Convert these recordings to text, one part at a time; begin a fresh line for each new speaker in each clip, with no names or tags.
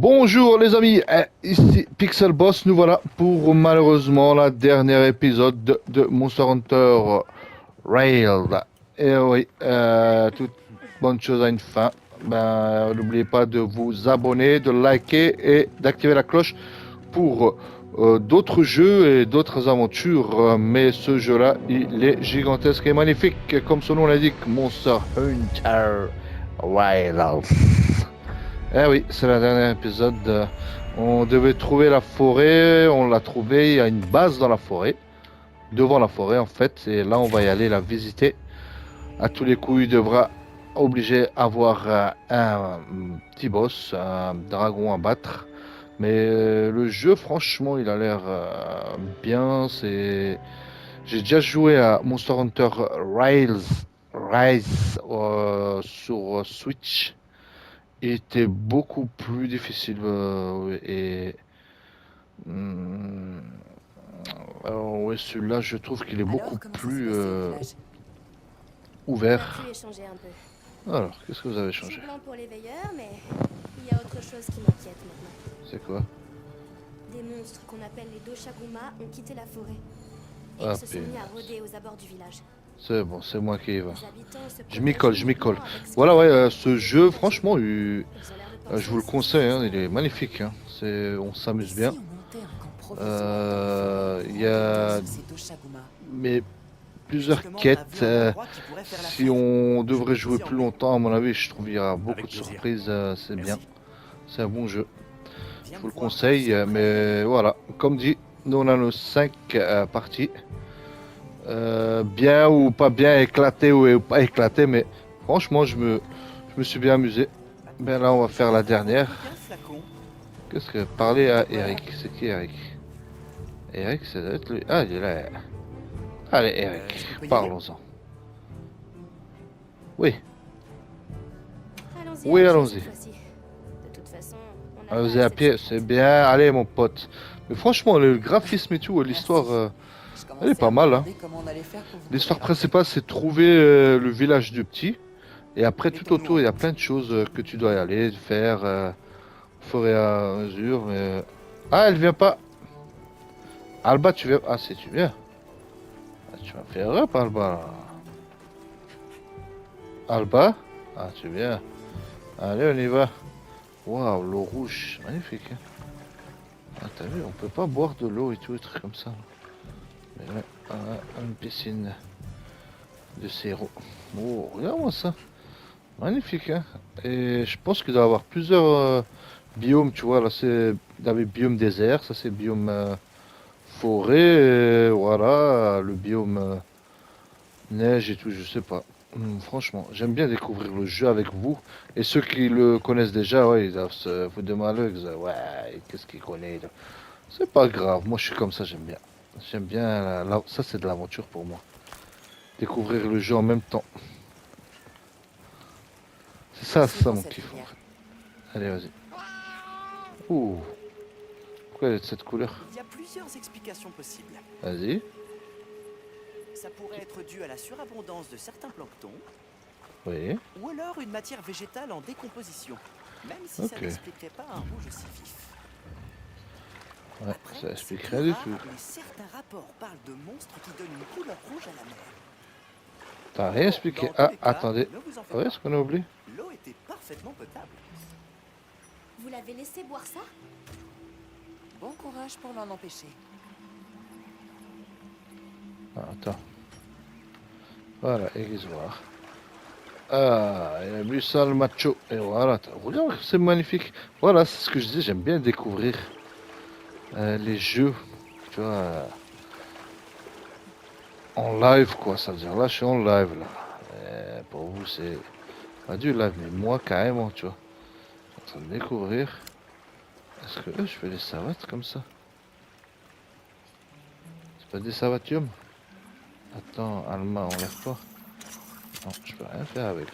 Bonjour les amis, ici Pixel Boss, nous voilà pour malheureusement la dernière épisode de Monster Hunter Rail. Et oui, toute bonne chose a une fin. Ben, n'oubliez pas de vous abonner, de liker et d'activer la cloche pour d'autres jeux et d'autres aventures. Mais ce jeu-là, il est gigantesque et magnifique, comme son nom l'indique, Monster Hunter Rail. Eh oui, c'est le dernier épisode. On devait trouver la forêt, on l'a trouvé. Il y a une base dans la forêt, devant la forêt en fait. Et là, on va y aller la visiter. À tous les coups, il devra obliger à avoir un petit boss, un dragon à battre. Mais le jeu, franchement, il a l'air bien. J'ai déjà joué à Monster Hunter Rise sur Switch était beaucoup plus difficile et hum, alors, ouais, celui-là je trouve qu'il est beaucoup
Alors, comment ça s'est
plus
passé au village?
On a pu
ouvert.
échanger un peu.
Alors, qu'est-ce que vous avez
Je suis
changé?
blanc pour les veilleurs, mais il y a autre chose qui m'inquiète maintenant.
C'est quoi?
Des monstres qu'on appelle les Doshaguma ont quitté la forêt. Et
Ah,
ils se sont mis à rôder aux abords du village.
c'est bon, c'est moi qui y va.
Les habitants se
Je m'y colle,
protègent
je m'y colle.
uniquement avec ce
Voilà,
qu'ils
ouais,
appellent
ce
des
jeu,
magies.
franchement,
Ils ont l'air de
je
penser
vous le
aussi
conseille, hein, il
science.
est magnifique. Hein. On
Et
s'amuse
si
bien.
on montait un camp provisoire dans la forêt
Il
pour
y a
enquêter sur ces Doshaguma?
mais plusieurs
Justement, on a
quêtes.
vu un endroit qui pourrait faire
Si
l'affaire.
on
Je
devrait
vais
jouer
vous y
plus
emmener.
longtemps, à mon avis, je trouve qu'il y aura beaucoup
Avec
de
plaisir.
surprises. C'est bien.
Merci.
C'est un bon jeu.
Viens
Je vous
me
le
voir
conseille.
quand tu seras prêt.
Mais voilà, comme dit, nous on a nos 5 parties. Bien ou pas bien, éclaté ou pas éclaté, mais franchement, je me suis bien amusé. Ben là, on va faire la dernière.
Un flacon.
Qu'est-ce que parler à Eric? C'est qui Eric? Eric, ça doit être lui. Ah, il est là. Allez,
Je
Eric,
peux y aller
parlons-en. Oui,
Allons-y
oui,
à pied
allons-y.
cette fois-ci. De toute façon, on a
Allons-y
pas
à
assez de
pied,
temps.
c'est bien. Allez, mon pote. Mais franchement, le graphisme et tout, l'histoire,
Je
elle est
commençais
pas
à me
mal. Hein.
demander comment on allait faire pour vous
L'histoire
courir après.
principale, c'est trouver le village du petit. Et après, tout
Mettons-nous
autour,
en
il y a
route.
plein de choses que tu dois y aller, faire au fur et à mesure. Mais... Ah, elle vient pas. Alba, tu viens. Ah, si tu viens. Ah, tu m'as fait erreur, Alba. Là. Alba. Ah, tu viens. Allez, on y va. Waouh, l'eau rouge, magnifique. Hein. Ah, t'as vu, on peut pas boire de l'eau et tout, des trucs comme ça. Mais là, on a une piscine de sirop. Oh, regarde-moi ça. Magnifique, hein. Et je pense qu'il doit y avoir plusieurs biomes, tu vois. Là, c'est il y avait biome désert, ça c'est biome forêt, et voilà, le biome neige et tout, je sais pas. Franchement, j'aime bien découvrir le jeu avec vous. Et ceux qui le connaissent déjà, ouais, ils doivent se foutre de ma gueule, ils disent, ouais, qu'est-ce qu'il connaît là. C'est pas grave, moi je suis comme ça, j'aime bien. J'aime bien, ça c'est de l'aventure pour moi. Découvrir le jeu en même temps. C'est ça
Dans
mon
cette
kiff.
rivière.
Allez, vas-y. Ouh, pourquoi elle est de cette couleur?
Il y a plusieurs explications possibles.
Vas-y.
Ça pourrait être dû à la surabondance de certains planctons,
Oui.
ou alors une matière végétale en décomposition, même si ça
Ok.
n'expliquerait pas un rouge aussi vif.
Ouais,
Après,
ça explique
c'est
rien
plus
du
rare,
tout.
mais certains rapports parlent de monstres qui donnent une couleur rouge à la mer.
T'as rien expliqué.
Dans tous
Ah,
les cas,
attendez.
ne vous en faites
Ouais,
pas.
ce qu'on a oublié?
L'eau était parfaitement potable.
Vous l'avez laissé boire ça?
Bon courage pour l'en empêcher.
Ah, attends. Voilà, voir. Ah, il a bu ça le macho. Et voilà, regarde, c'est magnifique. Voilà, c'est ce que je disais, j'aime bien découvrir les jeux. Tu vois, en live, quoi. Ça veut dire, là, je suis en live, là. Pour vous, c'est pas du live, mais moi, carrément, tu vois. Je suis en train de découvrir. Est-ce que je fais des savates comme ça? C'est pas des savatiums? Attends, Alma, enlève-toi. Non, je peux rien faire avec.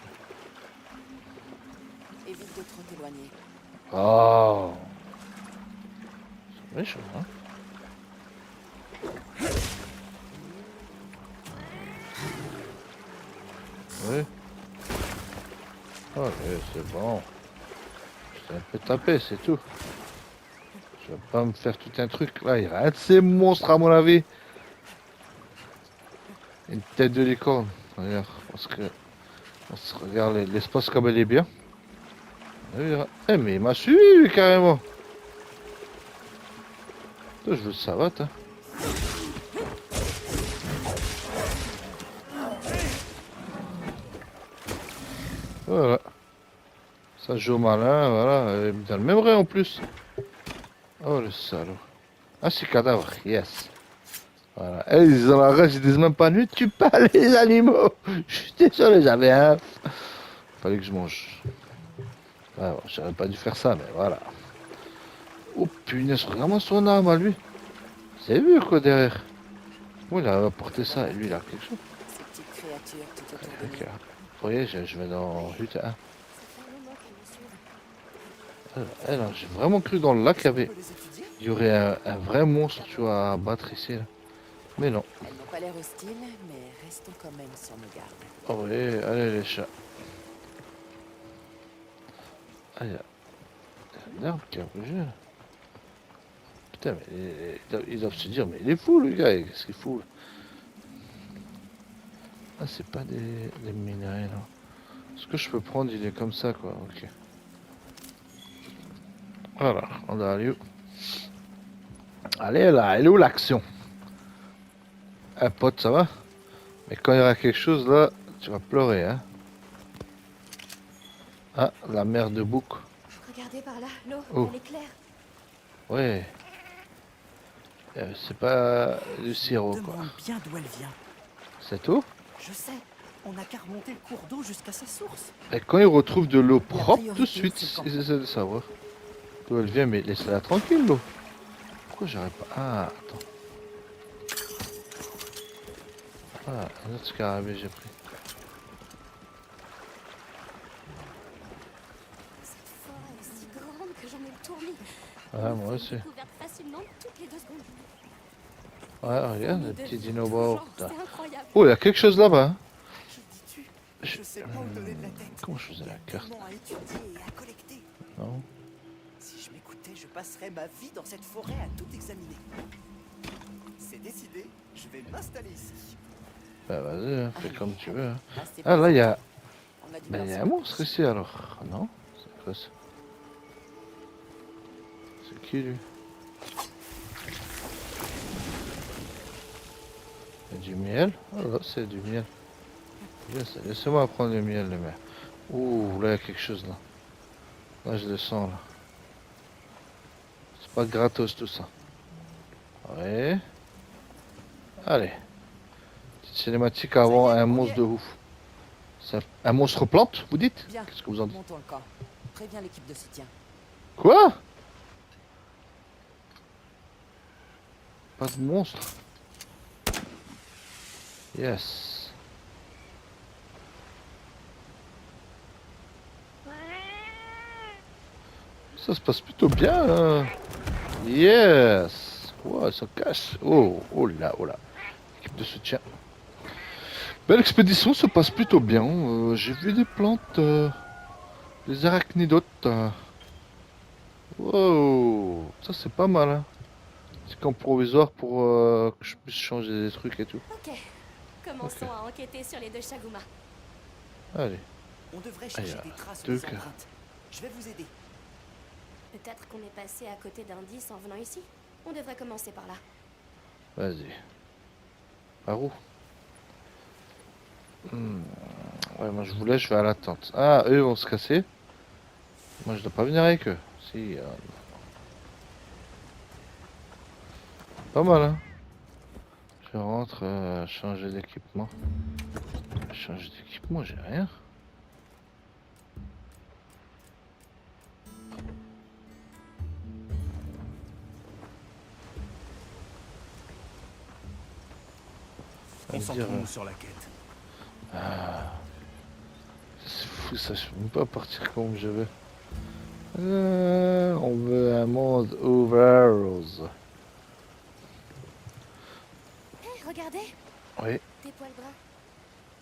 Évite de trop t'éloigner.
Oh, c'est méchant, hein? Oui. Ok, c'est bon. C'est un peu tapé, c'est tout. Je vais pas me faire tout un truc. Là, il y a un de ces monstres à mon avis. Une tête de licorne. Regarde, parce que on se regarde l'espace comme elle est bien. On verra. Eh mais il m'a suivi lui carrément. Toi, je veux le savate. Hein. Voilà. Ça joue au malin, voilà. Dans le même rayon en plus. Oh le salaud. Ah c'est cadavre, yes. Voilà. Et ils ont la rage, ils disent même pas nuit, tu pas les animaux. Je suis désolé, j'avais un. Fallait que je mange. Ah, bon, j'aurais pas dû faire ça, mais voilà. Oh punaise, regarde-moi son arme à lui. C'est vu quoi derrière. Moi il a apporté ça et lui il a quelque chose.
Ces petites créatures tout autour de
Ok.
nous.
Vous voyez, je vais dans Hut 1.
Ça fait un moment qu'elle me suit.
Elle, j'ai vraiment cru dans le lac
Est-ce qu'on
qu'il
peut les étudier?
y aurait un vrai monstre tu vois, à battre ici. Là. Mais non.
Elles n'ont pas l'air hostiles, mais restons quand même sur nos gardes.
Oh oui, allez les chats. Ah, il y a un arbre qui a bougé. Là. Putain, mais ils doivent se dire, mais il est fou le gars, qu'est-ce qu'il fout là. Ah, c'est pas des minerais là. Ce que je peux prendre, il est comme ça quoi, ok. Voilà, on a lieu. Allez là, elle est où l'action? Un pote, ça va? Mais quand il y aura quelque chose là, tu vas pleurer, hein. Ah, la mer de bouc.
Regardez par là, l'eau,
Oh.
elle est claire.
Ouais. C'est pas du sirop quoi.
Demande bien d'où elle vient.
C'est tout?
Je sais, on n'a qu'à remonter le cours d'eau jusqu'à sa source.
Et quand il retrouve de l'eau
La
propre,
priorité,
tout de suite,
c'est quand-
ils essaient de savoir d'où elle vient, mais laissez-la tranquille l'eau. Pourquoi j'arrive pas? Ah, attends. Ah, un autre scarabée j'ai pris.
Cette forêt est si grande que j'en ai le tournis.
Ouais, moi aussi.
Découverte facilement toutes les 2 secondes.
Ouais, regarde, le
De
petit
tout
dinosaure.
genre, c'est incroyable.
Oh, il y a quelque chose là-bas. Hein.
Que dis-tu? Je sais pas où donner de la tête.
Comment je faisais
Il y a
la carte?
tellement à étudier et à collecter.
Non.
Si je m'écoutais, je passerais ma vie dans cette forêt à tout examiner. C'est décidé, je vais m'installer ici.
Bah vas-y, hein, fais comme tu veux. Hein.
Ah, c'est
Ah
pas
là, il y
ça.
a...
On a dû
Ben,
leur
il y a un
sauter
monstre
dessus.
ici alors. Non? C'est quoi ça? C'est qui lui? Il y a du miel? Ah là, c'est du miel. Laissez-moi prendre le miel, les mère. Ouh, là, il y a quelque chose là. Là, je le sens là. C'est pas gratos tout ça. Ouais. Allez. Petite cinématique avant
Ça y est,
un
on y
monstre
est.
de ouf. Un monstre plante, vous dites?
Bien.
Qu'est-ce que vous en dites?
Montons le camp. Préviens l'équipe de soutien.
Quoi? Pas de monstre? Yes. Ça se passe plutôt bien. Hein. Yes. Ouais, ça cache. Oh, oh là, oh là. Équipe de soutien. Belle expédition, se passe plutôt bien. J'ai vu des plantes, des arachnidotes. Wow, ça c'est pas mal. Hein. C'est qu'en provisoire pour que je puisse changer des trucs et tout.
Ok, commençons à enquêter sur les 2 Shaguma.
Allez.
On devrait
Ah, il y
chercher
a
des traces
deux
des
cas.
empreintes. Je vais vous aider.
Peut-être qu'on est passé à côté d'indices en venant ici. On devrait commencer par là.
Vas-y. Par où? Ouais, moi je vous laisse, je vais à la tente. Ah, eux vont se casser. Moi je dois pas venir avec eux. Si. Pas mal, hein. Je rentre, changer d'équipement. Changer d'équipement, j'ai rien.
Concentrons-nous sur la quête.
C'est fou ça, je peux même pas partir comme je veux. On veut un monde ouvert.
Hé, regardez,
Oui,
des poils bruns.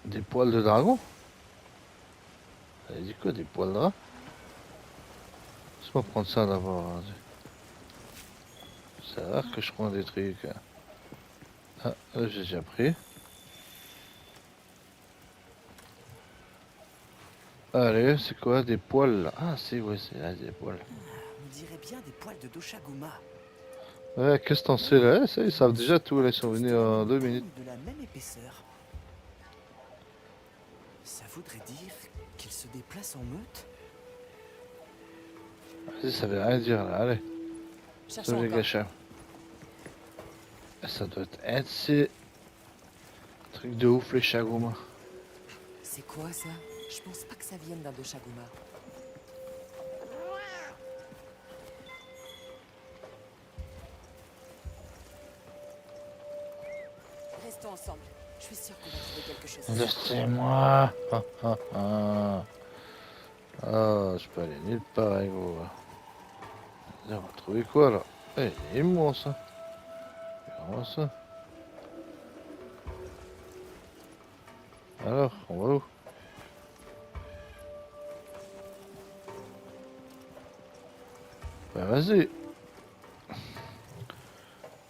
des poils de dragon. Elle dit quoi, des poils de rat? Laisse-moi prendre ça d'abord. C'est rare que je prends des trucs. Ah, là, j'ai déjà pris. Allez, c'est quoi des poils là? Ah, si, ouais, c'est là, des poils.
On dirait bien des poils de Doshaguma.
Ouais, qu'est-ce que t'en sais là? Ça, ils savent déjà tout, là, ils sont venus en 2 minutes.
De la même épaisseur. Ça voudrait dire qu'ils se déplacent en meute?
Vas-y, ça veut rien dire là, allez.
Cherchons
Sauve les
encore.
gâchins. Ça doit être un de ces trucs de ouf, les Shaguma.
C'est quoi ça? Je pense pas que ça vienne d'un Doshaguma. Restons ensemble. Je suis sûr qu'on va trouver quelque chose.
Laissez-moi. Ah, je peux aller nulle part avec vous. On va trouver quoi là? Eh, il est immense ça. Comment ça? Alors, on va où? Bah vas-y.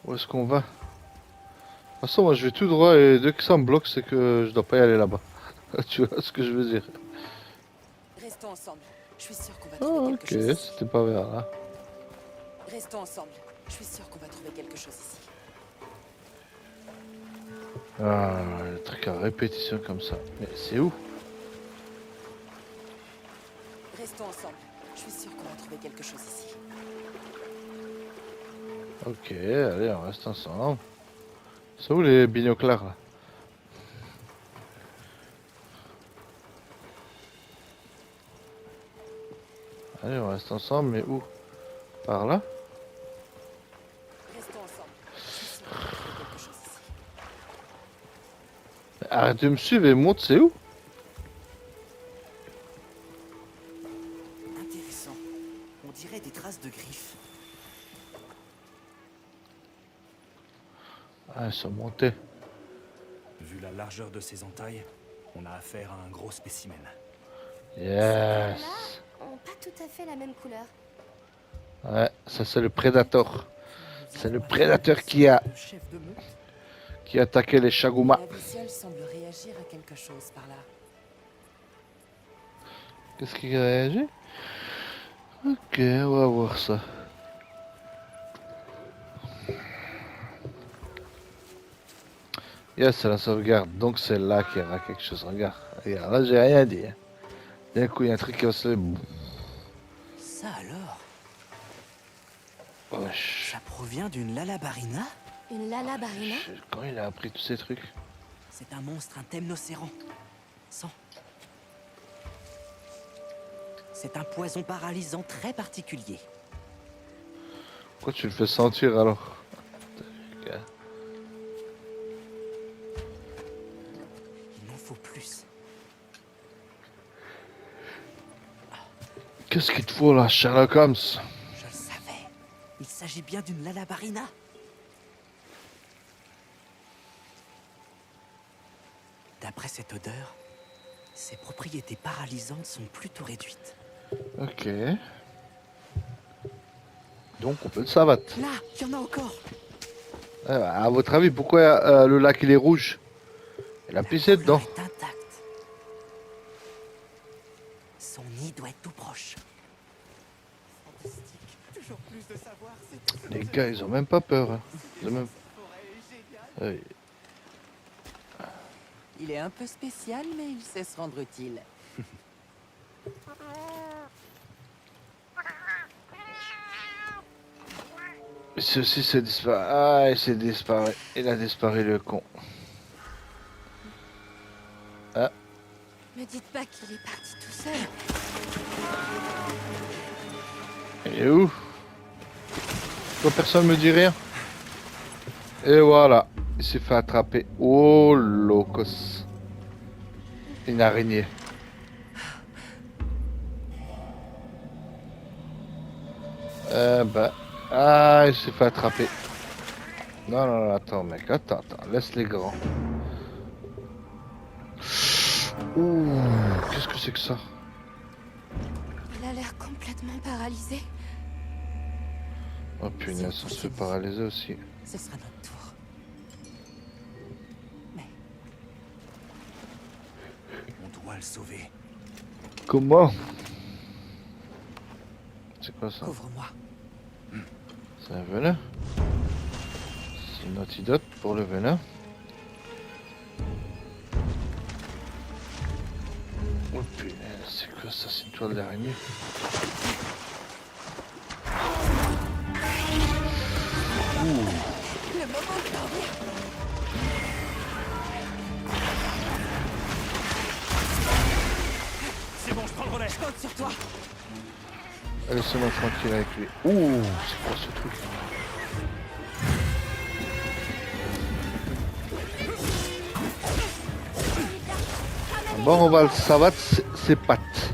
Où est-ce qu'on va? De toute façon, moi je vais tout droit et dès que ça me bloque, c'est que je dois pas y aller là-bas. Tu vois ce que je veux dire?
Restons ensemble. Je suis sûr qu'on va
Ah,
trouver
ok,
quelque chose ici.
c'était pas vers là.
Restons ensemble. Je suis sûr qu'on va trouver quelque chose ici.
Ah, le truc à répétition comme ça. Mais c'est où?
Restons ensemble. Je suis sûr qu'on va trouver quelque chose ici.
Ok, allez, on reste ensemble. C'est où les binoclars là? Allez, on reste ensemble, mais où? Par là?
Restons ensemble. Je suis sûr qu'on va trouver quelque chose ici.
Arrête de me suivre et monte, c'est où?
Intéressant. On dirait des traces de griffes.
Ah, ils sont montés.
Vu la largeur de ces entailles, on a affaire à un gros spécimen.
Yes.
Ont pas tout à fait la même couleur.
Ouais, ça c'est le prédateur. C'est le prédateur qui a
Le chef de meute.
attaqué les Shaguma.
La viciole semble réagir à quelque chose par là.
Qu'est-ce qui réagit? Ok, on va voir ça. Yes, c'est la sauvegarde. Donc c'est là qu'il y aura quelque chose. Regarde, regarde, là j'ai rien dit. Hein. D'un coup, il y a un truc qui va se lever.
Ça alors?
Wesh.
Ça provient d'une Lalabarina?
Une Lala Barina?
Quand il a appris tous ces trucs?
C'est un monstre, un temnocéran. Sans. C'est un poison paralysant très particulier.
Pourquoi tu le fais sentir alors?
Il m'en faut plus.
Qu'est-ce qu'il te faut là, Sherlock Holmes?
Je le savais. Il s'agit bien d'une Lalabarina. D'après cette odeur, ses propriétés paralysantes sont plutôt réduites.
Ok. Donc on peut le savate.
Là, il y en a encore.
À votre avis, pourquoi le lac il est rouge? Il a pissé dedans.
Est intacte. Son nid doit être tout proche. Fantastique. Toujours plus de savoir, c'est
Les gars, ils ont même pas peur. Hein. Ils ont même... Ouais.
Il est un peu spécial, mais il sait se rendre utile.
Mais ceci c'est disparu. Ah, il s'est disparu. Il a disparu le con. Ah,
Me dites pas qu'il est parti tout seul.
il est où? Pourquoi personne me dit rien? Et voilà. Il s'est fait attraper. Oh, locos. Une araignée. Bah. Ah, il s'est fait attraper. Non, non, non, attends, mec. Attends, attends. Laisse les grands. Ouh, qu'est-ce que c'est que ça?
Il a l'air complètement complètement paralysée.
Oh punaise, on se fait paralyser aussi.
Ce sera notre tour. Mais
On doit le sauver.
Comment? C'est quoi ça?
couvre-moi.
C'est un venin? C'est une antidote pour le venin. Oh punaise, c'est quoi ça? C'est une toile d'araignée.
Le moment de dormir.
C'est bon, je prends le relais.
Je compte sur toi.
Laissez-moi tranquille avec lui. Ouh, c'est quoi ce truc? D'abord on va le savate ses pattes.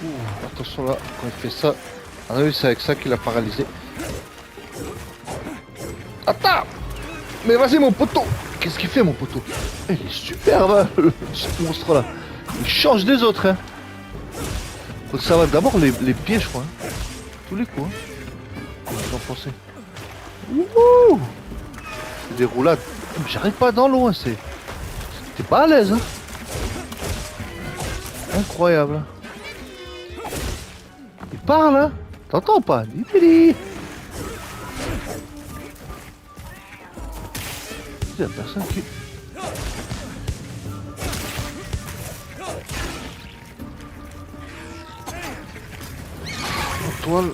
Ouh, attention là, quand il fait ça. Ah oui, c'est avec ça qu'il a paralysé. Attends! Mais vas-y mon poteau! Qu'est-ce qu'il fait mon poteau? Il est superbe ce monstre là. Il change des autres hein. Faut que ça va d'abord les pieds je crois. Hein. Tous les coups. Hein. J'en pensais. Wouhou! C'est des roulades. J'arrive pas dans l'eau hein, t'es pas à l'aise hein. Incroyable. Il parle hein. T'entends pas? Il y a personne qui... En toile.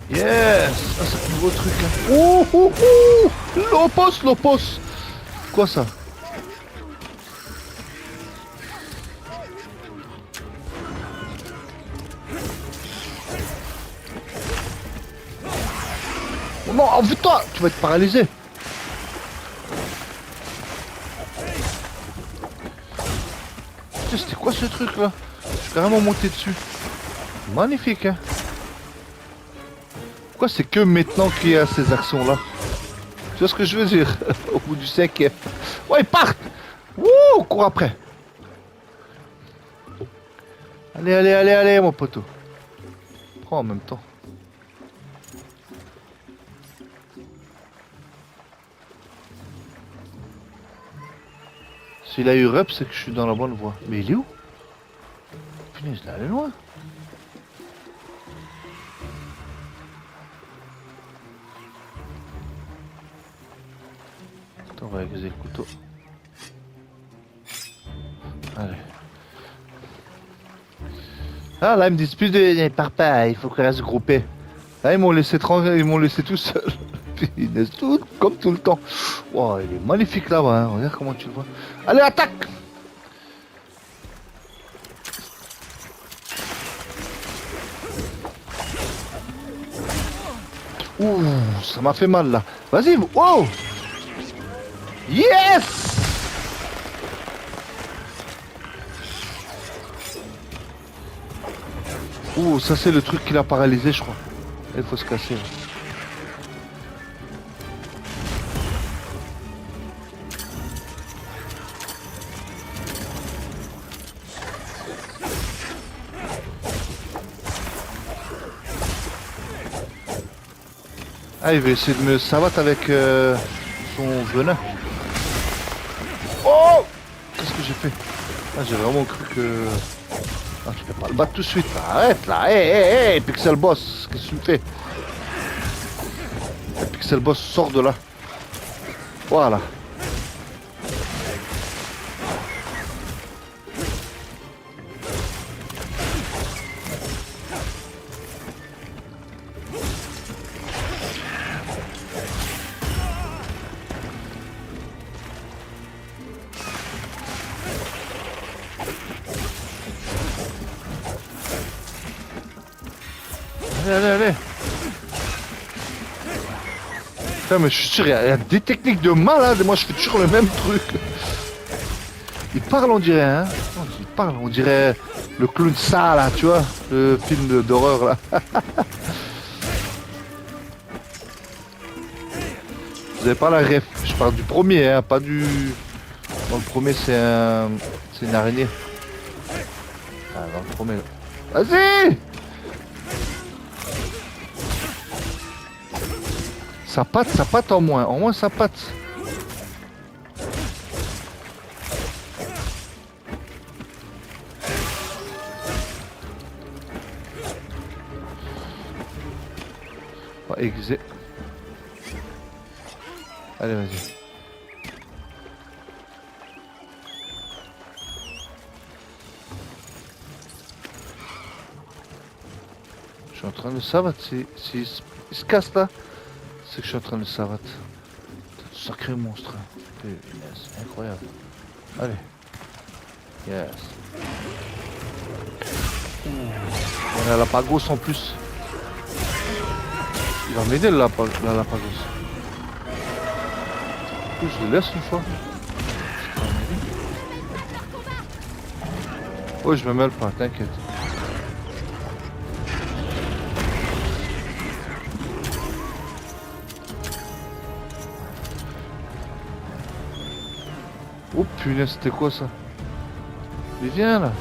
Yes! Ah, c'est un nouveau truc là. Oh, oh, oh! L'opos! Quoi ça? Non, enfuis-toi! Tu vas être paralysé! Putain, c'était quoi ce truc là? Je suis carrément monté dessus. Magnifique, hein? Pourquoi c'est que maintenant qu'il y a ces actions-là? Tu vois ce que je veux dire? Au bout du sec. Ouais, ils partent! Wouh! Cours après! Allez, mon poteau. Prends en même temps. S'il a eu rep, c'est que je suis dans la bonne voie. Mais il est où? Punaise, il est allé loin. Attends, on va aiguiser le couteau. Allez. Ah là, ils me disent plus de... Pars pas, il faut qu'on reste groupé. Là, ils m'ont laissé tranquille, ils m'ont laissé tout seul. Punaise, tout, comme tout le temps. Wow, il est magnifique là-bas, hein. Regarde comment tu le vois. Allez, attaque! Ouh, ça m'a fait mal là. Vas-y, wow! Yes! Ouh, ça c'est le truc qui l'a paralysé, je crois. Il faut se casser. Là. Ah, il va essayer de me sabattre avec son venin. Oh! Qu'est-ce que j'ai fait? Ah, j'ai vraiment cru que... Ah, tu peux pas le battre tout de suite. Là. Arrête là. Hé, Pixel Boss. Qu'est-ce que tu me fais? Pixel Boss, sors de là. Voilà. Allez. Putain, mais je suis sûr, il y a des techniques de malade. Moi, je fais toujours le même truc. Il parle, on dirait, hein. Oh, il parle, on dirait le clown ça, là, tu vois. Le film d'horreur, là. Vous avez pas la ref. Je parle du premier, hein, pas du... Dans le premier, c'est une araignée. Ah, dans le premier... Vas-y! Ça patte en moins. En moins, ça patte. Oh, exé. Allez, vas-y. Je suis en train de savate. Il se casse là, c'est que je suis en train de savate. Sacré monstre. Yes, incroyable. Allez. Yes. On a la pagos en plus. Il va m'aider la pagos. Je le laisse une fois. Oh, je me mêle pas, t'inquiète. Oh punaise, c'était quoi ça? Mais viens là.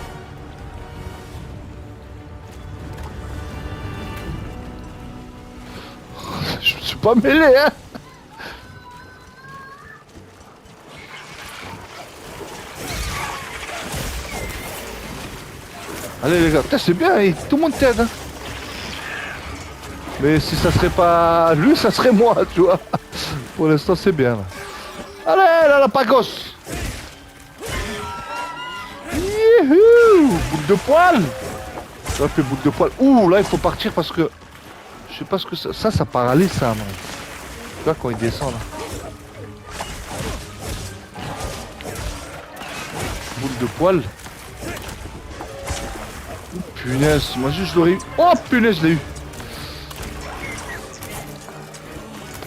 Je me suis pas mêlé, hein. Allez les gars, putain c'est bien, hein, tout le monde t'aide. Hein. Mais si ça serait pas lui, ça serait moi, tu vois. Pour l'instant c'est bien là. Allez là, la pagos. Youhou, boule de poil. Ça fait boule de poil. Ouh, là il faut partir parce que... Je sais pas ce que ça paralyse ça, man. Tu vois quand il descend là. Boule de poil. Oh, punaise, moi juste je l'aurais eu. Oh punaise, je l'ai eu.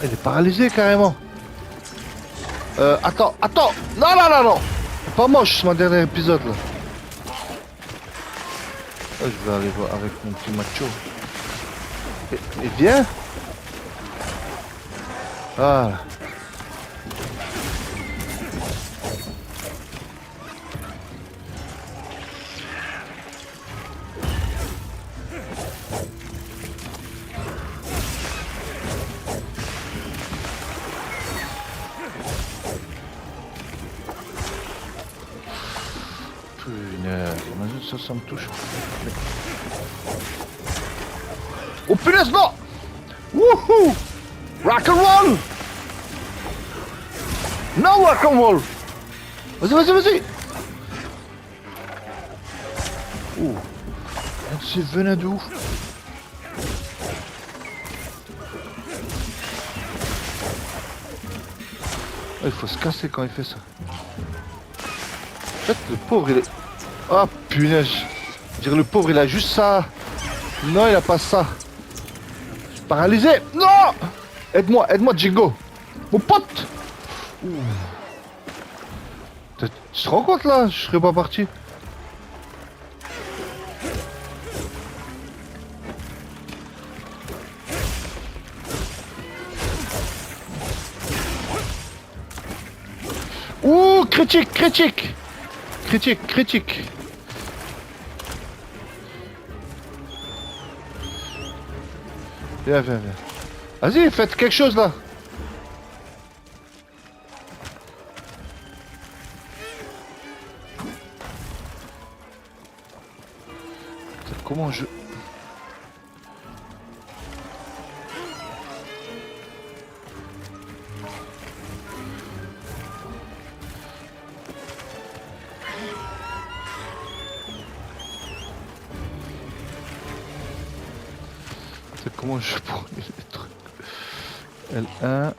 Il est paralysé carrément. Attends. Non. Pas moche, c'est mon dernier épisode là. Je vais aller voir avec mon petit macho. Et viens. Voilà. Punaise, imagine ça me touche. Oh punaise, non! Wouhou! Rock'n'roll! Non, rock'n'roll! Vas-y! Ouh! C'est venin de ouf! Il faut se casser quand il fait ça. En fait, le pauvre, il est... Oh punaise! Je dirais le pauvre, il a juste ça. Non, il a pas ça. Je suis paralysé. Non! Aide-moi, Jingo. Mon pote! Ouh. Tu te rends compte là? Je serais pas parti. Ouh, critique. Viens. Vas-y, faites quelque chose là. Comment je... Comment je prends les trucs? L1.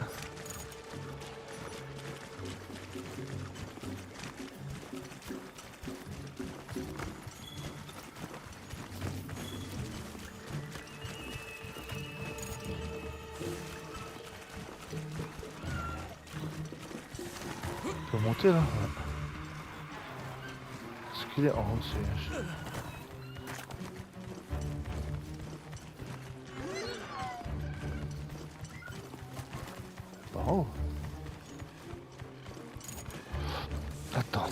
On peut monter là. qu'il est en siège. Bon. Attends.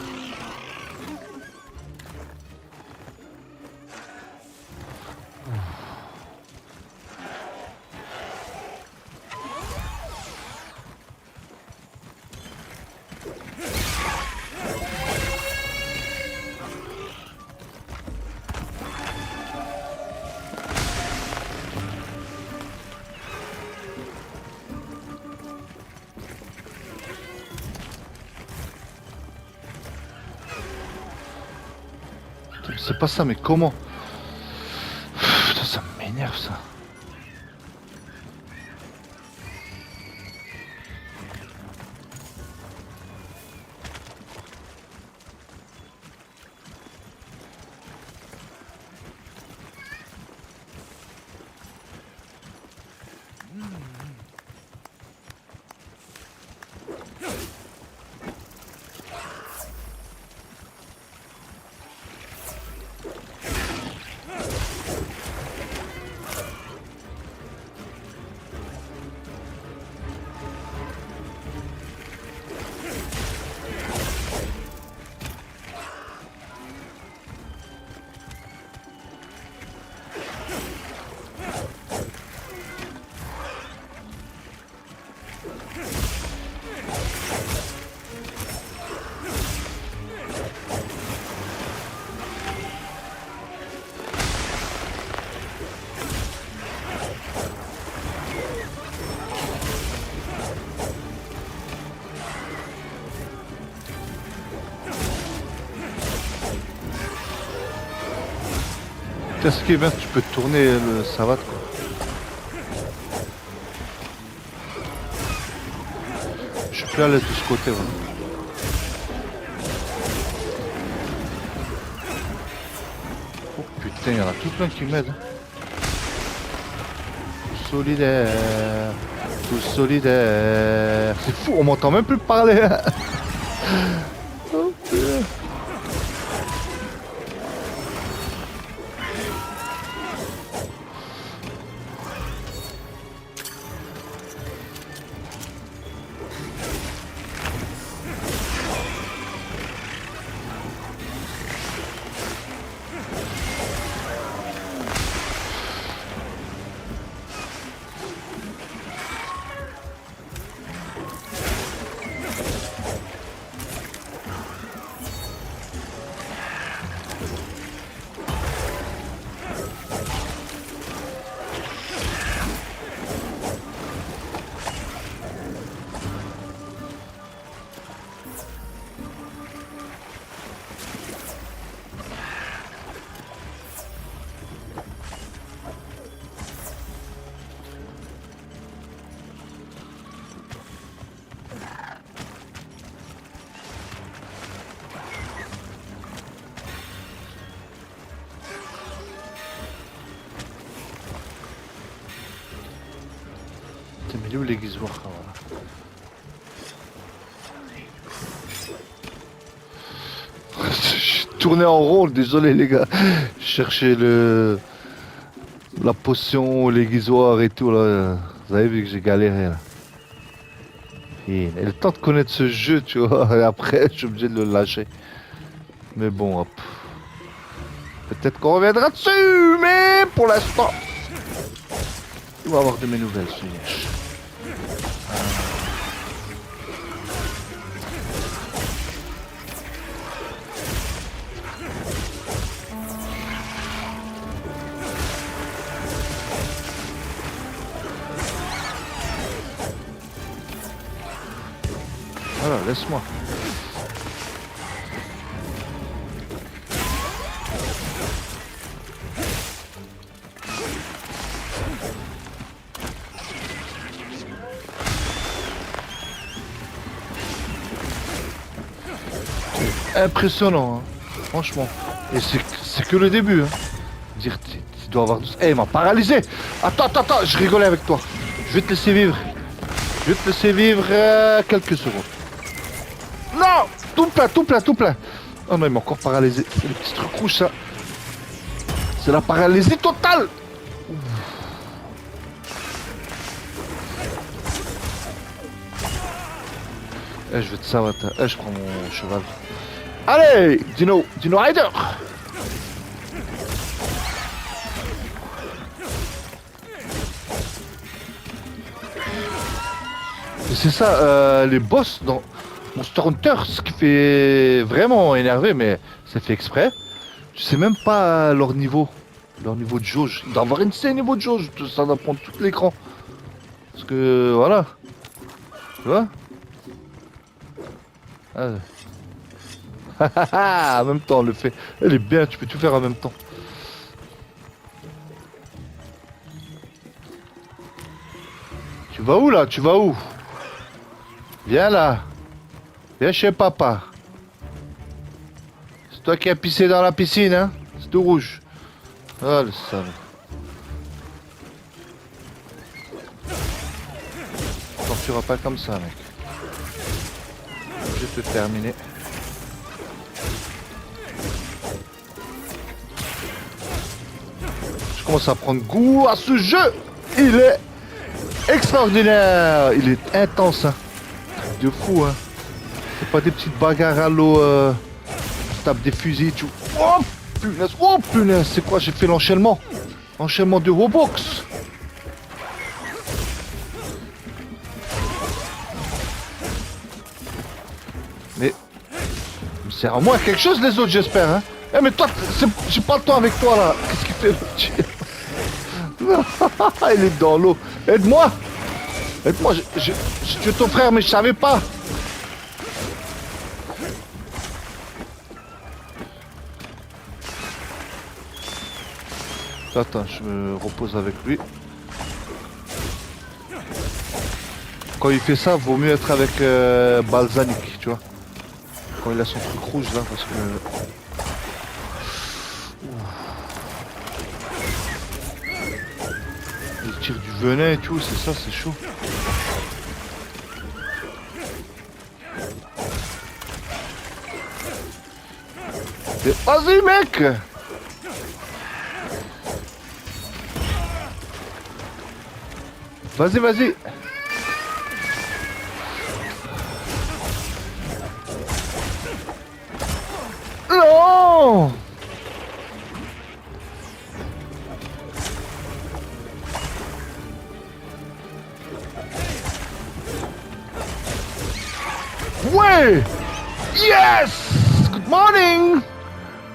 C'est pas ça, mais comment? Putain, ça m'énerve ça. Ce qui est bien, tu peux tourner le savate quoi. Je suis plus à l'aise de ce côté. Voilà. Oh putain, il y en a tout plein qui m'aident. Tout solidaire. Tout solidaire. C'est fou, on m'entend même plus parler. Oh putain. Mais il est où l'aiguisoir voilà. Je tournais en rond, désolé les gars. Je cherchais la potion, l'aiguisoir et tout là. Vous avez vu que j'ai galéré là. Et le temps de connaître ce jeu, tu vois, et après je suis obligé de le lâcher. Mais bon, hop. Peut-être qu'on reviendra dessus, mais pour l'instant, il va avoir de mes nouvelles, celui-là. Voilà, laisse-moi. Impressionnant, hein. Franchement. Et c'est que le début. Hein. Dire, tu dois avoir... Eh, il m'a paralysé. Attends, je rigolais avec toi. Je vais te laisser vivre. Je vais te laisser vivre quelques secondes. Non, tout plein. Oh non, il m'a encore paralysé. C'est le petit truc rouge, ça. C'est la paralysie totale. Eh, je vais te savoir. Eh, je prends mon cheval. Allez, Dino Rider. Et c'est ça, les boss dans Monster Hunter, ce qui fait vraiment énerver, mais c'est fait exprès. Tu sais même pas leur niveau de jauge. Il doit avoir une C niveau de jauge, ça doit prendre tout l'écran. Parce que voilà, tu vois. Ah. En même temps, on le fait. Elle est bien, tu peux tout faire en même temps. Tu vas où là? Tu vas où? Viens là. Viens chez papa. C'est toi qui as pissé dans la piscine, hein? C'est tout rouge. Oh le salaud. T'en feras pas comme ça, mec. Je vais te terminer. Je commence à prendre goût à ce jeu. Il est extraordinaire. Il est intense, hein. De fou, hein. C'est pas des petites bagarres à l'eau. Tu tapes des fusils, tu. Oh punaise, oh punaise. C'est quoi? J'ai fait l'enchaînement. Enchaînement de Roblox. Mais c'est à moi quelque chose les autres, j'espère, hein. Eh mais toi, j'ai pas le temps avec toi là. Qu'est-ce qu'il fait? Il est dans l'eau. Aide-moi. Aide-moi, je suis ton frère mais je savais pas. Attends, je me repose avec lui. Quand il fait ça, vaut mieux être avec Balsamic, tu vois. Quand il a son truc rouge là, parce que... Il tire du venin et tout, c'est ça, c'est chaud. Et vas-y mec! Vas-y, vas-y! Non! Ouais! Yes! Good morning!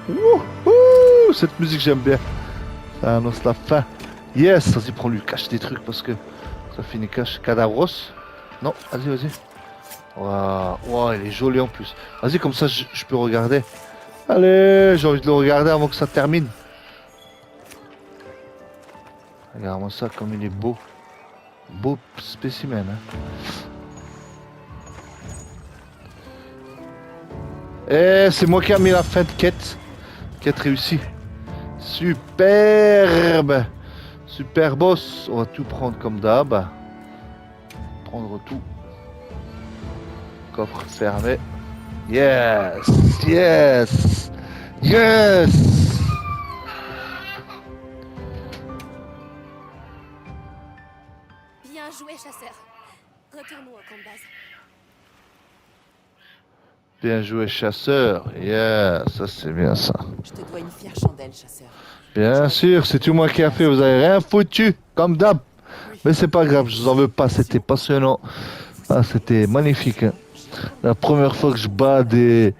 Wouhou! Cette musique j'aime bien. Ça annonce la fin. Yes! Vas-y, prends-lui, cache des trucs parce que ça finit cache. Cadavros? Non, vas-y, vas-y. Waouh, wow, il est joli en plus. Vas-y, comme ça je peux regarder. Allez, j'ai envie de le regarder avant que ça termine. Regarde-moi ça, comme il est beau. Beau spécimen, hein. Eh, c'est moi qui ai mis la fin de quête. Quête réussie. Superbe. Super boss. On va tout prendre comme d'hab. Prendre tout. Coffre fermé. Yes. Yes. Yes.
Bien joué, chasseur. Retournons au camp de base.
Bien joué, chasseur. Yeah, ça c'est bien ça.
Je te dois une fière chandelle, chasseur.
Bien sûr, c'est tout moi qui a fait. Vous avez rien foutu, comme d'hab. Mais c'est pas grave, je vous en veux pas. C'était passionnant. Ah, c'était magnifique, hein. La première fois que je bats des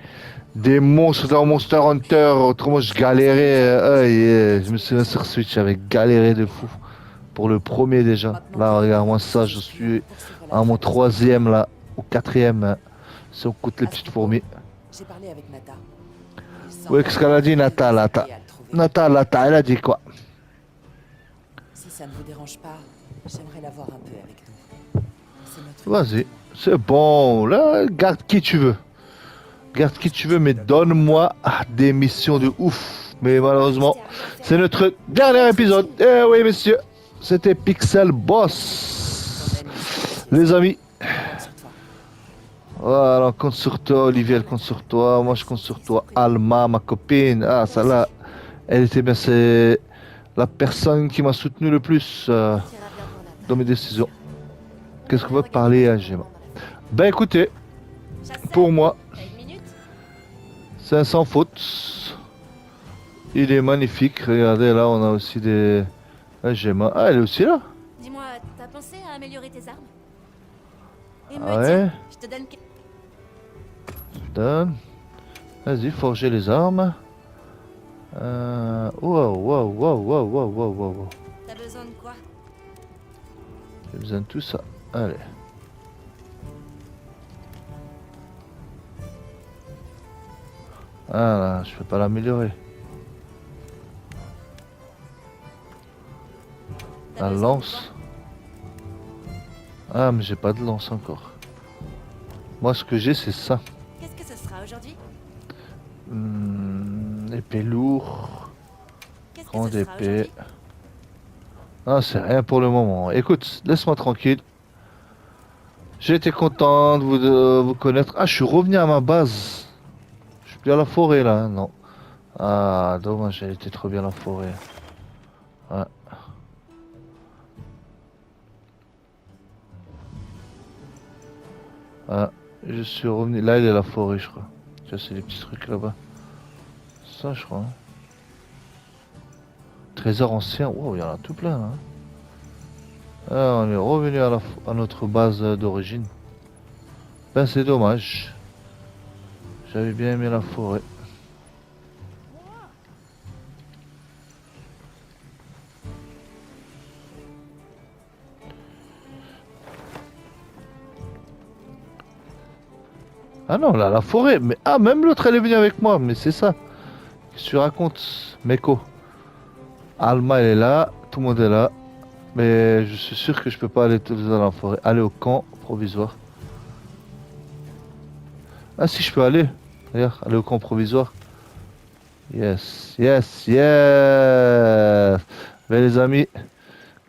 monstres dans Monster Hunter, autrement je galérais. Je me souviens sur Switch, j'avais galéré de fou. Pour le premier déjà. Là, regarde-moi ça, je suis à mon troisième là, au quatrième. Hein. Si on coûte les petites fourmis.
J'ai parlé avec Nata.
Oui, qu'est-ce qu'elle a dit, Nata, Nata, elle a dit quoi?
Si ça ne vous dérange pas, j'aimerais la voir un peu avec nous. C'est notre...
Vas-y, c'est bon. Là, garde qui tu veux. Garde qui tu veux, mais donne-moi des missions de ouf. Mais malheureusement, c'est notre dernier épisode. Eh oui, messieurs, c'était Pixel Boss. Les amis, Voilà, on compte sur toi, Olivier, elle compte sur toi. Moi, je compte sur toi. Alma, ma copine. Ah, celle-là, elle était bien, c'est la personne qui m'a soutenu le plus
Tu iras bien pour la
dans mes
part.
décisions.
On
Qu'est-ce qu'on
devrait
va parler à
regarder
Gemma?
dans la forêt.
Ben écoutez,
Chasseur,
pour moi,
t'as une minute?
c'est un sans faute. Il est magnifique. Regardez, là, on a aussi des... Ah, Gemma. Ah, elle est aussi là.
Dis-moi, t'as pensé à améliorer tes armes? Et
Ah
me
ouais.
tiens, je te donne...
Donne. Vas-y, forger les armes. Wow, wow, wow, wow, wow, wow, wow, wow.
T'as besoin de quoi?
J'ai besoin de tout ça. Allez. Ah là, je peux pas l'améliorer.
T'as
La
besoin de
lance. Ah, mais j'ai pas de lance encore. Moi, ce que j'ai, c'est ça.
quoi? Qu'est-ce que ce sera aujourd'hui?
Épée lourd.
Qu'est-ce que
Grande
ce sera
épée.
aujourd'hui?
Ah, c'est rien pour le moment. Écoute, laisse-moi tranquille. J'ai été content de vous connaître. Ah, je suis revenu à ma base. Je suis plus à la forêt là, hein, non. Ah, dommage, elle était trop bien la forêt. Ouais. Ah, je suis revenu. Là, il est la forêt, je crois. Tu vois, c'est les petits trucs là-bas. Ça, je crois. Hein. Trésor ancien. Wow, il y en a tout plein là. Hein. Ah, on est revenu à notre base d'origine. Ben, c'est dommage. J'avais bien aimé la forêt. Ah non, là, la forêt. Mais ah, même l'autre, elle est venue avec moi. Mais c'est ça. Qu'est-ce que tu racontes, Meko? Alma, elle est là. Tout le monde est là. Mais je suis sûr que je peux pas aller tous dans la forêt. Aller au camp provisoire. Ah si, je peux aller. Regarde, aller au camp provisoire. Yes, yes, yes. Mais les amis.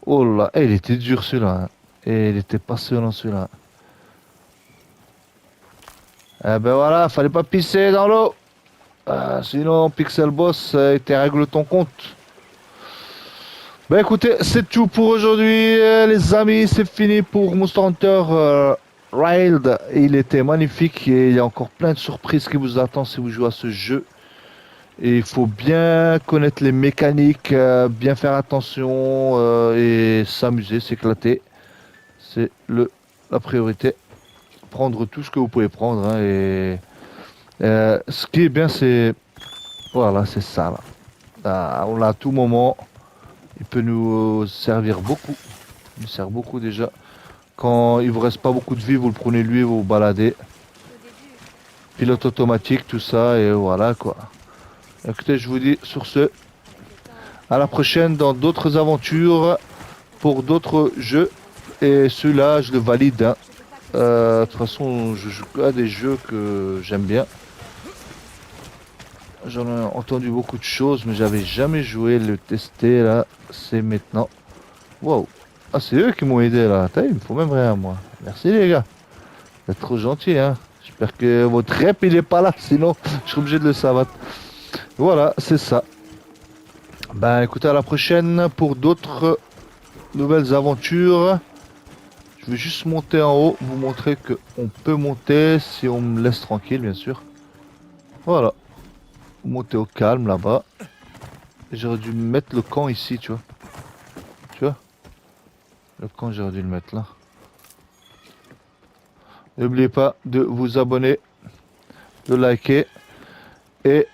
Oh là, eh, il était dur celui-là. Hein. Et il était passionnant celui-là. Eh ben voilà, fallait pas pisser dans l'eau. Sinon, Pixel Boss, il te règle ton compte. Bah écoutez, c'est tout pour aujourd'hui, les amis. C'est fini pour Monster Hunter Wild. Il était magnifique et il y a encore plein de surprises qui vous attendent si vous jouez à ce jeu. Et il faut bien connaître les mécaniques, bien faire attention et s'amuser, s'éclater. C'est la priorité. Prendre tout ce que vous pouvez prendre. Hein, et ce qui est bien, c'est... Voilà, c'est ça là. On l'a à tout moment. Il peut nous servir beaucoup. Il nous sert beaucoup déjà. Quand il vous reste pas beaucoup de vie, vous le prenez lui, vous vous baladez.
Au début,
Pilote automatique, tout ça, et voilà quoi. Écoutez, je vous dis sur ce, à la prochaine dans d'autres aventures, pour d'autres jeux. Et celui-là, je le valide. Hein. De toute façon, je joue à des jeux que j'aime bien. J'en ai entendu beaucoup de choses, mais j'avais jamais joué, le tester là, c'est maintenant. Wow. Ah, c'est eux qui m'ont aidé là. Attends, il me faut même rien moi. Merci les gars. Vous êtes trop gentils hein. J'espère que votre rep il est pas là, sinon je suis obligé de le savoir. Voilà, c'est ça. Ben écoutez, à la prochaine pour d'autres nouvelles aventures. Je vais juste monter en haut, vous montrer que on peut monter si on me laisse tranquille bien sûr. Voilà. Monter au calme là-bas. J'aurais dû mettre le camp ici, tu vois. Tu vois? Le camp, j'aurais dû le mettre là. N'oubliez pas de vous abonner, de liker et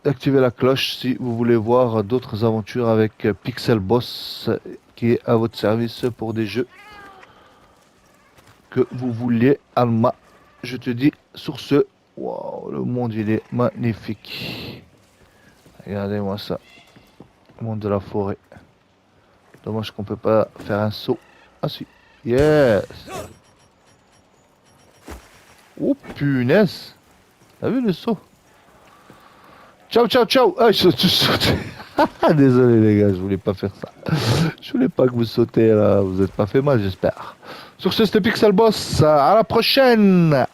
d'activer la cloche si vous voulez voir d'autres aventures avec Pixel Boss qui est à votre service pour des jeux que vous vouliez. Alma, je te dis sur ce. Waouh, le monde il est magnifique. Regardez-moi ça. Le monde de la forêt. Dommage qu'on peut pas faire un saut. Ah si. Yes. Oh punaise. T'as vu le saut? Ciao ciao ciao. Ah je saute. Désolé les gars, je voulais pas faire ça. Je voulais pas que vous sautez là. Vous êtes pas fait mal j'espère. Sur ce, c'était Pixel Boss. À la prochaine.